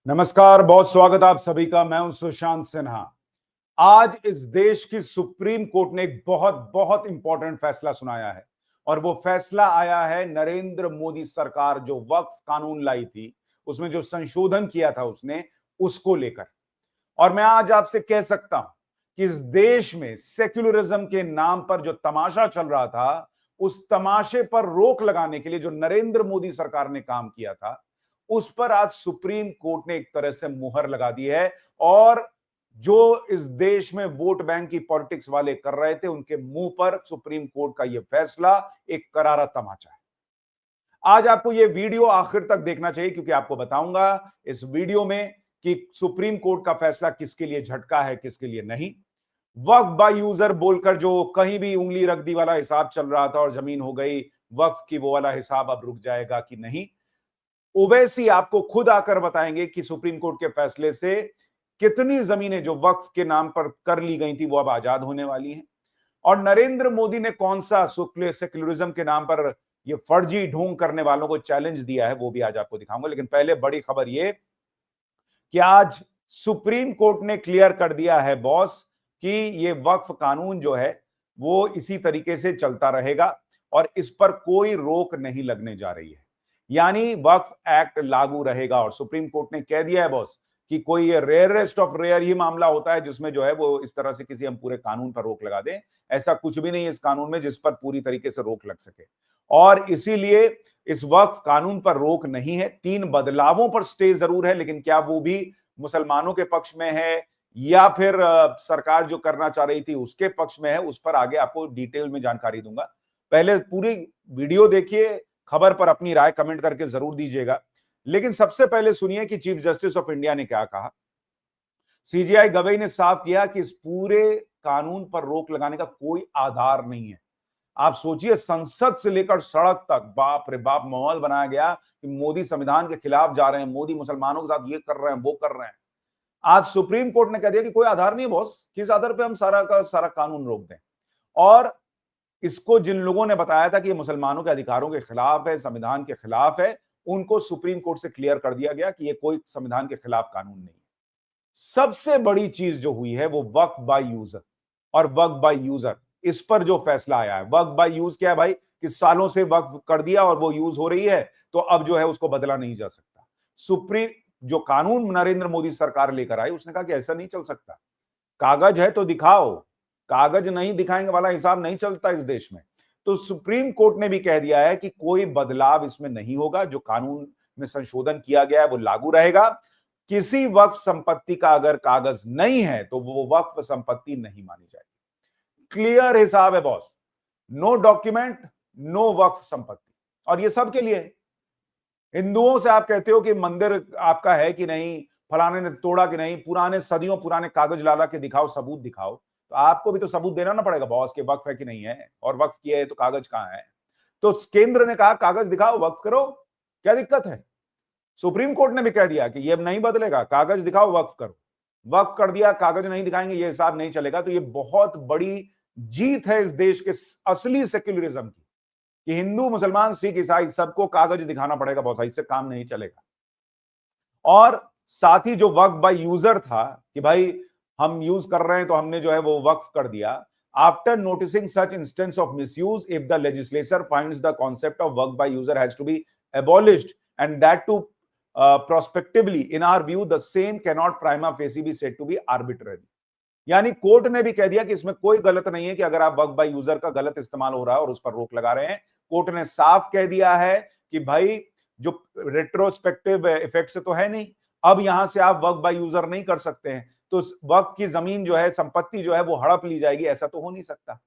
नमस्कार, बहुत स्वागत आप सभी का। मैं हूं सुशांत सिन्हा। आज इस देश की सुप्रीम कोर्ट ने एक बहुत बहुत इंपॉर्टेंट फैसला सुनाया है और वो फैसला आया है नरेंद्र मोदी सरकार जो वक्फ कानून लाई थी, उसमें जो संशोधन किया था उसने, उसको लेकर। और मैं आज आपसे कह सकता हूं कि इस देश में सेक्युलरिज्म के नाम पर जो तमाशा चल रहा था, उस तमाशे पर रोक लगाने के लिए जो नरेंद्र मोदी सरकार ने काम किया था, उस पर आज सुप्रीम कोर्ट ने एक तरह से मुहर लगा दी है। और जो इस देश में वोट बैंक की पॉलिटिक्स वाले कर रहे थे, उनके मुंह पर सुप्रीम कोर्ट का यह फैसला एक करारा तमाचा है। आज आपको यह वीडियो आखिर तक देखना चाहिए, क्योंकि आपको बताऊंगा इस वीडियो में कि सुप्रीम कोर्ट का फैसला किसके लिए झटका है, किसके लिए नहीं। वक्फ बाय यूजर बोलकर जो कहीं भी उंगली रख दी वाला हिसाब चल रहा था और जमीन हो गई वक्फ की, वो वाला हिसाब अब रुक जाएगा कि नहीं। ओवैसी आपको खुद आकर बताएंगे कि सुप्रीम कोर्ट के फैसले से कितनी जमीनें जो वक्फ के नाम पर कर ली गई थी वो अब आजाद होने वाली हैं। और नरेंद्र मोदी ने कौन सा सेक्युलरिज्म के नाम पर ये फर्जी ढोंग करने वालों को चैलेंज दिया है, वो भी आज आपको दिखाऊंगा। लेकिन पहले बड़ी खबर ये कि आज सुप्रीम कोर्ट ने क्लियर कर दिया है बॉस कि ये वक्फ कानून जो है वो इसी तरीके से चलता रहेगा और इस पर कोई रोक नहीं लगने जा रही है। यानी वक्फ एक्ट लागू रहेगा। और सुप्रीम कोर्ट ने कह दिया है बॉस कि कोई ये रेयरेस्ट ऑफ रेयर ही मामला होता है जिसमें जो है वो इस तरह से किसी हम पूरे कानून पर रोक लगा दें। ऐसा कुछ भी नहीं है इस कानून में जिस पर पूरी तरीके से रोक लग सके। और इसीलिए इस वक्फ कानून पर रोक नहीं है। 3 बदलावों पर स्टे जरूर है, लेकिन क्या वो भी मुसलमानों के पक्ष में है या फिर सरकार जो करना चाह रही थी उसके पक्ष में है, उस पर आगे आपको डिटेल में जानकारी दूंगा। पहले पूरी वीडियो देखिए, खबर पर अपनी राय कमेंट करके जरूर दीजिएगा। लेकिन सबसे पहले सुनिए कि चीफ जस्टिस ऑफ इंडिया ने क्या कहा। सीजेआई गवई ने साफ किया कि इस पूरे कानून पर रोक लगाने का कोई आधार नहीं है। आप सोचिए, संसद से लेकर सड़क तक बाप रे बाप माहौल बनाया गया कि मोदी संविधान के खिलाफ जा रहे हैं, मोदी मुसलमानों के साथ ये कर रहे हैं, वो कर रहे हैं। आज सुप्रीम कोर्ट ने कह दिया कि कोई आधार नहीं है बॉस, किस आधार पे हम सारा का सारा कानून रोक दें। और इसको जिन लोगों ने बताया था कि ये मुसलमानों के अधिकारों के खिलाफ है, संविधान के खिलाफ है, उनको सुप्रीम कोर्ट से क्लियर कर दिया गया कि ये कोई संविधान के खिलाफ कानून नहीं है। सबसे बड़ी चीज जो हुई है वो वक्फ बाय यूजर और वक्फ बाय यूजर, इस पर जो फैसला आया है। वक्फ बाय यूज क्या है भाई, कि सालों से वक्फ कर दिया और वो यूज हो रही है, तो अब जो है उसको बदला नहीं जा सकता। सुप्रीम जो कानून नरेंद्र मोदी सरकार लेकर आई, उसने कहा कि ऐसा नहीं चल सकता। कागज है तो दिखाओ, कागज नहीं दिखाएंगे वाला हिसाब नहीं चलता इस देश में। तो सुप्रीम कोर्ट ने भी कह दिया है कि कोई बदलाव इसमें नहीं होगा। जो कानून में संशोधन किया गया है वो लागू रहेगा। किसी वक्फ संपत्ति का अगर कागज नहीं है तो वो वक्फ संपत्ति नहीं मानी जाएगी। क्लियर हिसाब है बॉस, नो डॉक्यूमेंट नो वक्फ संपत्ति। और ये सबके लिए है। हिंदुओं से आप कहते हो कि मंदिर आपका है कि नहीं, फलाने ने तोड़ा कि नहीं, पुराने सदियों पुराने कागज ला ला के दिखाओ, सबूत दिखाओ। तो आपको भी तो सबूत देना ना पड़ेगा बॉस के वक्फ है कि नहीं है, और वक्फ किया है तो कागज कहां है। तो केंद्र ने कहा कागज दिखाओ, वक्फ करो, क्या दिक्कत है। सुप्रीम कोर्ट ने भी कह दिया कि ये नहीं बदलेगा, कागज दिखाओ वक्फ करो। वक्फ कर दिया, कागज नहीं दिखाएंगे, ये हिसाब नहीं चलेगा। तो ये बहुत बड़ी जीत है इस देश के असली सेक्युलरिज्म की, कि हिंदू मुसलमान सिख ईसाई सबको कागज दिखाना पड़ेगा, बहुत सही से काम नहीं चलेगा। और साथ ही जो वक्फ बाय यूजर था कि भाई हम यूज कर रहे हैं तो हमने जो है वो वक्फ कर दिया। After noticing such instance of misuse, if the legislature finds the concept of waqf by user has to be abolished and that too prospectively, in our view the same cannot prima facie be said to be arbitrary। यानी court ने भी कह दिया कि इसमें कोई गलत नहीं है कि अगर आप वक्फ बाय यूजर का गलत इस्तेमाल हो रहा है और उस पर रोक लगा रहे हैं। कोर्ट ने साफ कह दिया है कि भाई जो रेट्रोस्पेक्टिव इफेक्ट से तो है नहीं, अब यहां से आप वक्फ बाय यूजर नहीं कर सकते हैं, तो वक्फ की जमीन जो है, संपत्ति जो है वो हड़प ली जाएगी, ऐसा तो हो नहीं सकता।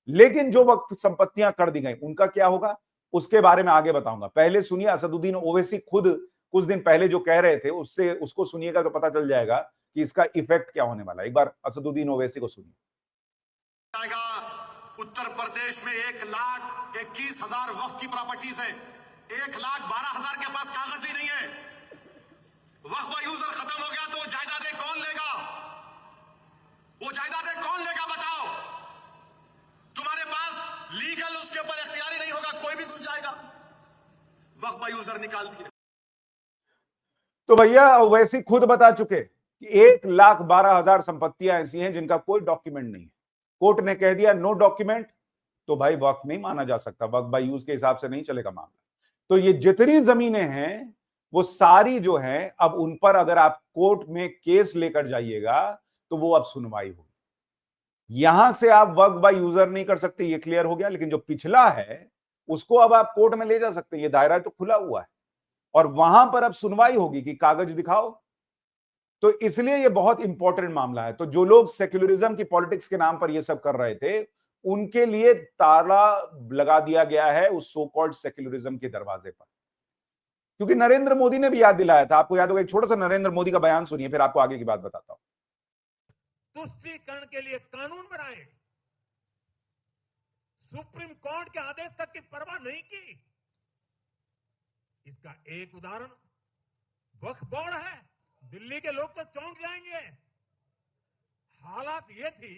लेकिन जो वक्फ संपत्तियां कर दी गई उनका क्या होगा, उसके बारे में आगे बताऊंगा। पहले सुनिए असदुद्दीन ओवैसी खुद कुछ दिन पहले जो कह रहे थे, उससे उसको सुनिएगा तो पता चल जाएगा कि इसका इफेक्ट क्या होने वाला है। एक बार असदुद्दीन ओवैसी को सुनिए। उत्तर प्रदेश में 1,21,000 वक्फ की प्रॉपर्टीज है, 1,12,000 के पास कागज ही नहीं है। वक्फ बाय यूजर खत्म हो गया तो जायदादें कौन लेगा, वो जायदादें कौन लेगा बताओ। तुम्हारे पास लीगल उसके ऊपर इख्तियारी नहीं होगा, कोई भी घुस जाएगा। वक्फ बाय यूजर निकाल दिए। तो भैया वैसे खुद बता चुके कि 1,12,000 संपत्तियां ऐसी हैं जिनका कोई डॉक्यूमेंट नहीं है। कोर्ट ने कह दिया नो डॉक्यूमेंट, तो भाई वक्फ नहीं माना जा सकता, वक्फ बाय यूज के हिसाब से नहीं चलेगा मामला। तो ये जितनी जमीनें हैं वो सारी जो हैं, अब उन पर अगर आप कोर्ट में केस लेकर जाइएगा तो वो अब सुनवाई होगी। यहां से आप वक्फ बाय यूजर नहीं कर सकते, ये क्लियर हो गया। लेकिन जो पिछला है उसको अब आप कोर्ट में ले जा सकते हैं, ये दायरा तो खुला हुआ है और वहां पर अब सुनवाई होगी कि कागज दिखाओ। तो इसलिए ये बहुत इंपॉर्टेंट मामला है। तो जो लोग सेक्युलरिज्म की पॉलिटिक्स के नाम पर ये सब कर रहे थे, उनके लिए ताला लगा दिया गया है उस सो कॉल्ड सेक्युलरिज्म के दरवाजे पर। क्योंकि नरेंद्र मोदी ने भी याद दिलाया था, आपको याद होगा, एक छोटा सा नरेंद्र मोदी का बयान सुनिए, फिर आपको आगे की बात बताता हूं। तुष्टीकरण के लिए कानून बनाए, सुप्रीम कोर्ट के आदेश तक की परवाह नहीं की। इसका एक उदाहरण वक्फ बोर्ड है। दिल्ली के लोग तो चौंक जाएंगे। हालात ये थी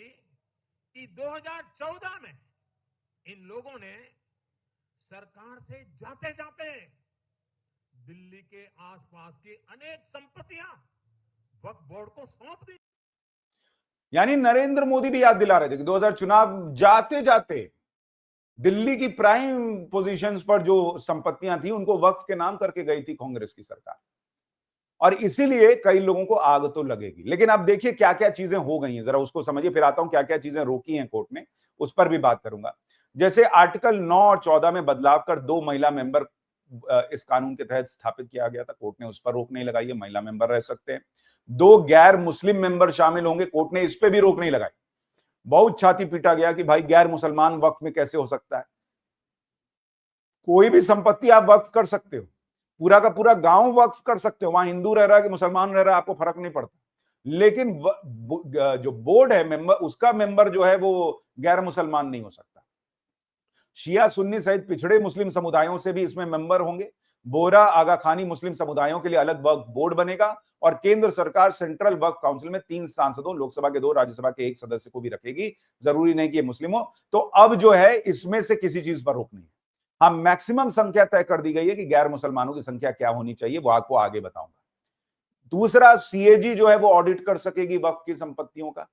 कि 2014 में इन लोगों ने सरकार से जाते जाते दिल्ली के आसपास की अनेक संपत्तियां वक्फ बोर्ड को सौंप दी। यानी नरेंद्र मोदी भी याद दिला रहे थे कि 2000 चुनाव जाते जाते दिल्ली की प्राइम पोजीशंस पर जो संपत्तियां थी उनको वक्फ के नाम करके गई थी कांग्रेस की सरकार, और इसीलिए कई लोगों को आग तो लगेगी। लेकिन अब देखिए क्या क्या चीजें हो गई हैं, जरा उसको समझिए, फिर आता हूं क्या क्या चीजें रोकी हैं कोर्ट ने, उस पर भी बात करूंगा। जैसे आर्टिकल 9 और 14 में बदलाव कर 2 महिला मेंबर इस कानून के तहत स्थापित किया गया था, कोर्ट ने उस पर रोक नहीं लगाई है, महिला मेंबर रह सकते हैं। 2 गैर मुस्लिम मेंबर शामिल होंगे, कोर्ट ने इस पे भी रोक नहीं लगाई। बहुत छाती पीटा गया कि भाई गैर मुसलमान वक्फ में कैसे हो सकता है। कोई भी संपत्ति आप वक्फ कर सकते हो, पूरा का पूरा गांव वक्फ कर सकते हो, वहां हिंदू रह रहा है कि मुसलमान रह रहा है आपको फर्क नहीं पड़ता। लेकिन जो बोर्ड है मेंबर, उसका मेंबर जो है वो गैर मुसलमान नहीं हो सकता। शिया सुन्नी सहित पिछड़े मुस्लिम समुदायों से भी इसमें मेंबर होंगे। बोरा आगा खानी मुस्लिम समुदायों के लिए अलग वक्फ बोर्ड बनेगा और केंद्र सरकार सेंट्रल वक्फ काउंसिल में 3 सांसदों, लोकसभा के 2, राज्यसभा के 1 सदस्य को भी रखेगी। जरूरी नहीं कि ये मुस्लिम हो। तो अब जो है इसमें से किसी चीज पर रोक नहीं है। हाँ, मैक्सिमम संख्या तय कर दी गई है कि गैर मुसलमानों की संख्या क्या होनी चाहिए, वो आपको आगे बताऊंगा। दूसरा, सीएजी जो है वो ऑडिट कर सकेगी वक्फ की संपत्तियों का,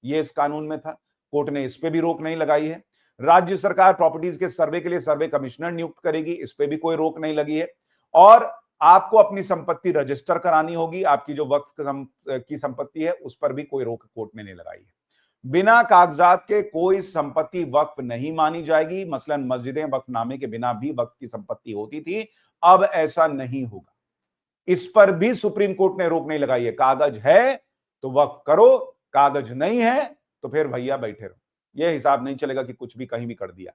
ये इस कानून में था, कोर्ट ने इस पे भी रोक नहीं लगाई है। राज्य सरकार प्रॉपर्टीज के सर्वे के लिए सर्वे कमिश्नर नियुक्त करेगी, इस पे भी कोई रोक नहीं लगी है। और आपको अपनी संपत्ति रजिस्टर करानी होगी, आपकी जो वक्फ की संपत्ति है उस पर भी कोई रोक कोर्ट ने नहीं लगाई है। बिना कागजात के कोई संपत्ति वक्फ नहीं मानी जाएगी। मसलन मस्जिदें वक्फनामे के बिना भी वक्फ की संपत्ति होती थी, अब ऐसा नहीं होगा। इस पर भी सुप्रीम कोर्ट ने रोक नहीं लगाई है। कागज है तो वक्फ करो, कागज नहीं है तो फिर भैया बैठे रहो। यह हिसाब नहीं चलेगा कि कुछ भी कहीं भी कर दिया।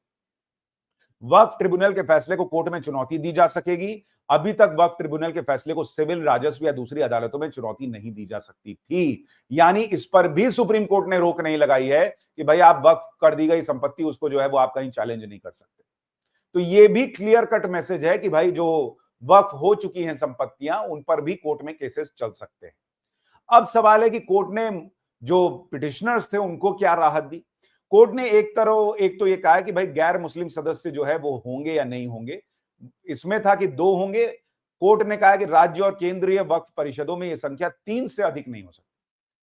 वक्फ ट्रिब्यूनल के फैसले को कोर्ट में चुनौती दी जा सकेगी। अभी तक वक्फ ट्रिब्यूनल के फैसले को सिविल, राजस्व या दूसरी अदालतों में चुनौती नहीं दी जा सकती थी। यानी इस पर भी सुप्रीम कोर्ट ने रोक नहीं लगाई है कि भाई आप वक्फ कर दी गई संपत्ति उसको जो है वो आप कहीं चैलेंज नहीं कर सकते। तो ये भी क्लियर कट मैसेज है कि भाई जो वक्फ हो चुकी हैं संपत्तियां उन पर भी कोर्ट में केसेस चल सकते हैं। अब सवाल है कि कोर्ट ने जो पिटिशनर्स थे उनको क्या राहत दी। कोर्ट ने एक तो ये कहा है कि भाई गैर मुस्लिम सदस्य जो है वो होंगे या नहीं होंगे। इसमें था कि 2 होंगे। कोर्ट ने कहा कि राज्य और केंद्रीय वक्फ परिषदों में यह संख्या 3 से अधिक नहीं हो सकती।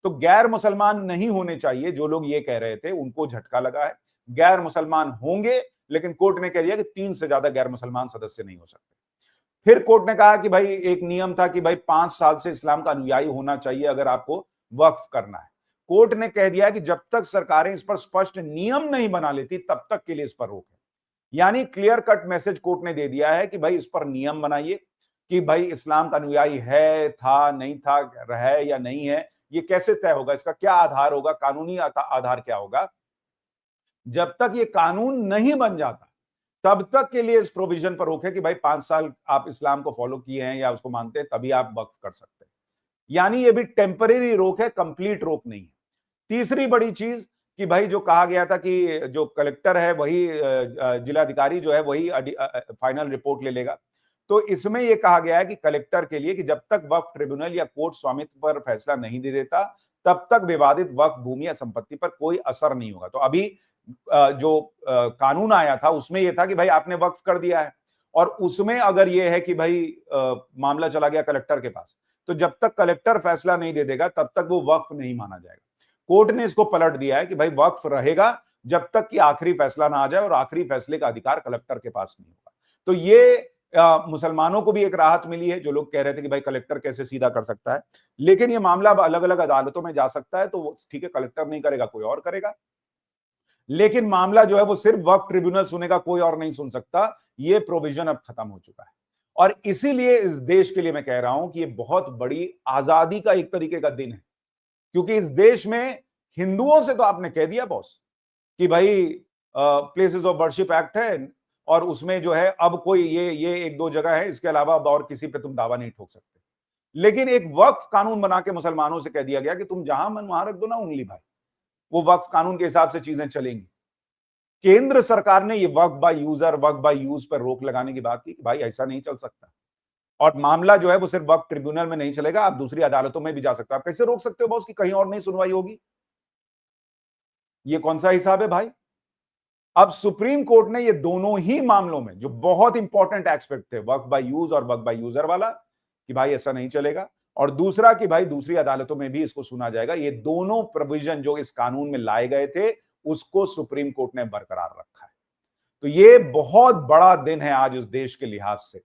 तो गैर मुसलमान नहीं होने चाहिए, जो लोग ये कह रहे थे उनको झटका लगा है। गैर मुसलमान होंगे, लेकिन कोर्ट ने कह दिया कि 3 से ज्यादा गैर मुसलमान सदस्य नहीं हो सकते। फिर कोर्ट ने कहा कि भाई एक नियम था कि भाई 5 साल से इस्लाम का अनुयायी होना चाहिए अगर आपको वक्फ करना है। कोर्ट ने कह दिया कि जब तक सरकारें इस पर स्पष्ट नियम नहीं बना लेती तब तक के लिए इस पर रोक है। यानी क्लियर कट मैसेज कोर्ट ने दे दिया है कि भाई इस पर नियम बनाइए कि भाई इस्लाम का अनुयायी है, था, नहीं था, है या नहीं है, ये कैसे तय होगा, इसका क्या आधार होगा, कानूनी आधार क्या होगा। जब तक ये कानून नहीं बन जाता तब तक के लिए इस प्रोविजन पर रोक है कि भाई 5 साल आप इस्लाम को फॉलो किए हैं या उसको मानते हैं तभी आप वक्फ कर सकते हैं। यानी ये भी टेम्परेरी रोक है, कंप्लीट रोक नहीं है। तीसरी बड़ी चीज कि भाई जो कहा गया था कि जो कलेक्टर है वही जिलाधिकारी जो है वही फाइनल रिपोर्ट ले लेगा। तो इसमें यह कहा गया है कि कलेक्टर के लिए कि जब तक वक्फ ट्रिब्यूनल या कोर्ट स्वामित्व पर फैसला नहीं दे देता तब तक विवादित वक्फ भूमि या संपत्ति पर कोई असर नहीं होगा। तो अभी जो कानून आया था उसमें यह था कि भाई आपने वक्फ कर दिया है और उसमें अगर यह है कि भाई मामला चला गया कलेक्टर के पास, तो जब तक कलेक्टर फैसला नहीं दे देगा तब तक वो वक्फ नहीं माना जाएगा। कोर्ट ने इसको पलट दिया है कि भाई वक्फ रहेगा जब तक कि आखिरी फैसला ना आ जाए, और आखिरी फैसले का अधिकार कलेक्टर के पास नहीं होगा। तो ये मुसलमानों को भी एक राहत मिली है, जो लोग कह रहे थे कि भाई कलेक्टर कैसे सीधा कर सकता है, लेकिन ये मामला अब अलग अलग अदालतों में जा सकता है। तो ठीक है, कलेक्टर नहीं करेगा, कोई और करेगा, लेकिन मामला जो है वो सिर्फ वक्फ ट्रिब्यूनल सुनेगा, कोई और नहीं सुन सकता। ये प्रोविजन अब खत्म हो चुका है, और इसीलिए इस देश के लिए मैं कह रहा हूं कि ये बहुत बड़ी आजादी का एक तरीके का दिन है, क्योंकि इस देश में हिंदुओं से तो आपने कह दिया बॉस कि भाई प्लेसेस ऑफ वर्शिप एक्ट है, और उसमें जो है अब कोई ये एक दो जगह है, इसके अलावा अब और किसी पे तुम दावा नहीं ठोक सकते। लेकिन एक वक्फ कानून बना के मुसलमानों से कह दिया गया कि तुम जहां मन वहां रख दो ना उंगली, भाई वो वक्फ कानून के हिसाब से चीजें चलेंगी। केंद्र सरकार ने ये वक्फ बाय यूज पर रोक लगाने की बात की कि भाई ऐसा नहीं चल सकता, और मामला जो है वो सिर्फ वक्फ ट्रिब्यूनल में नहीं चलेगा, आप दूसरी अदालतों में भी जा सकते हो। आप कैसे रोक सकते हो बॉस कि कहीं और नहीं सुनवाई होगी? ये कौन सा हिसाब है भाई? अब सुप्रीम कोर्ट ने ये दोनों ही मामलों में, जो बहुत इंपॉर्टेंट एस्पेक्ट थे, वक्फ बाय यूज और वक्फ बाय यूजर वाला, कि भाई ऐसा नहीं चलेगा, और दूसरा कि भाई दूसरी अदालतों में भी इसको सुना जाएगा, ये दोनों प्रोविजन जो इस कानून में लाए गए थे उसको सुप्रीम कोर्ट ने बरकरार रखा है। तो ये बहुत बड़ा दिन है आज इस देश के लिहाज से,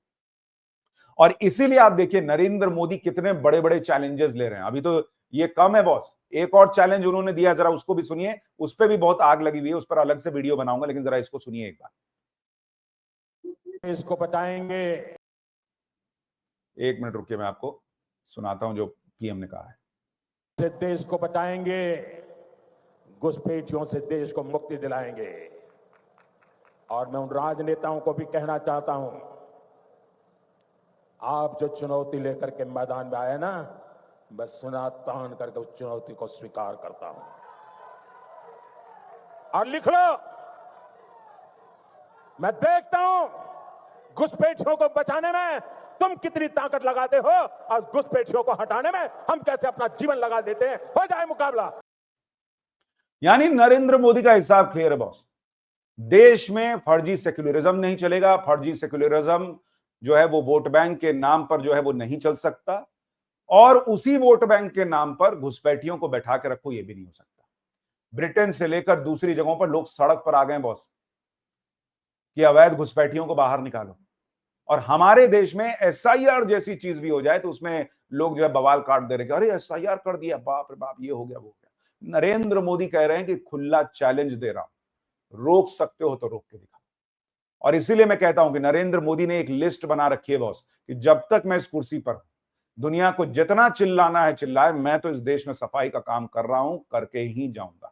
और इसीलिए आप देखिए नरेंद्र मोदी कितने बड़े बड़े चैलेंजेस ले रहे हैं। अभी तो ये कम है बॉस, एक और चैलेंज उन्होंने दिया, जरा उसको भी सुनिए। उस पर भी बहुत आग लगी हुई है, उस पर अलग से वीडियो बनाऊंगा, लेकिन जरा इसको सुनिए एक बार। इसको बचाएंगे। एक मिनट रुकिए, मैं आपको सुनाता हूं जो पीएम ने कहा है। देश को बचाएंगे, घुसपैठियों से देश को मुक्ति दिलाएंगे। और मैं उन राजनेताओं को भी कहना चाहता हूं, आप जो चुनौती लेकर के मैदान में आए ना, मैं सुना तान करके उस चुनौती को स्वीकार करता हूं। और लिख लो, मैं देखता हूं घुसपैठियों को बचाने में तुम कितनी ताकत लगाते हो, और घुसपैठियों को हटाने में हम कैसे अपना जीवन लगा देते हैं। हो जाए मुकाबला। यानी नरेंद्र मोदी का हिसाब क्लियर है बॉस, देश में फर्जी सेक्युलरिज्म नहीं चलेगा। फर्जी सेक्युलरिज्म जो है वो वोट बैंक के नाम पर जो है वो नहीं चल सकता, और उसी वोट बैंक के नाम पर घुसपैठियों को बैठा के रखो, ये भी नहीं हो सकता। ब्रिटेन से लेकर दूसरी जगहों पर लोग सड़क पर आ गए बॉस कि अवैध घुसपैठियों को बाहर निकालो, और हमारे देश में एसआईआर जैसी चीज भी हो जाए तो उसमें लोग जो है बवाल काट दे रहे, अरे एसआईआर कर दिया, बाप रे बाप, ये हो गया वो हो गया। नरेंद्र मोदी कह रहे हैं कि खुला चैलेंज दे रहा हूं, रोक सकते हो तो रोक के दिखाओ। और इसीलिए मैं कहता हूं कि नरेंद्र मोदी ने एक लिस्ट बना रखी है बॉस कि जब तक मैं इस कुर्सी पर, दुनिया को जितना चिल्लाना है चिल्लाए, मैं तो इस देश में सफाई का काम कर रहा हूं, करके ही जाऊंगा।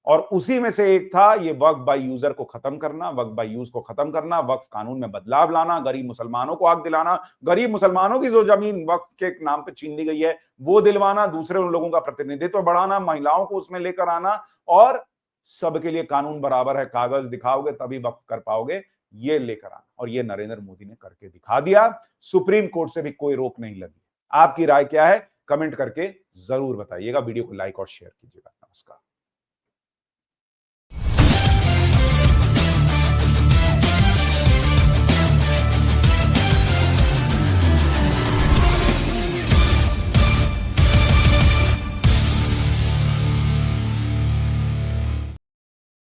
और उसी में से एक था ये वक्फ बाय यूजर को खत्म करना, वक्फ बाय यूज को खत्म करना, वक्फ कानून में बदलाव लाना, गरीब मुसलमानों को हक दिलाना, गरीब मुसलमानों की जो जमीन वक्फ के नाम पे छीन ली गई है वो दिलवाना, दूसरे उन लोगों का प्रतिनिधित्व बढ़ाना, महिलाओं को उसमें लेकर आना, और सबके लिए कानून बराबर है, कागज दिखाओगे तभी वक्फ कर पाओगे, ये लेकर आना। और ये नरेंद्र मोदी ने करके दिखा दिया, सुप्रीम कोर्ट से भी कोई रोक नहीं लगी। आपकी राय क्या है? कमेंट करके जरूर बताइएगा, वीडियो को लाइक और शेयर कीजिएगा। नमस्कार।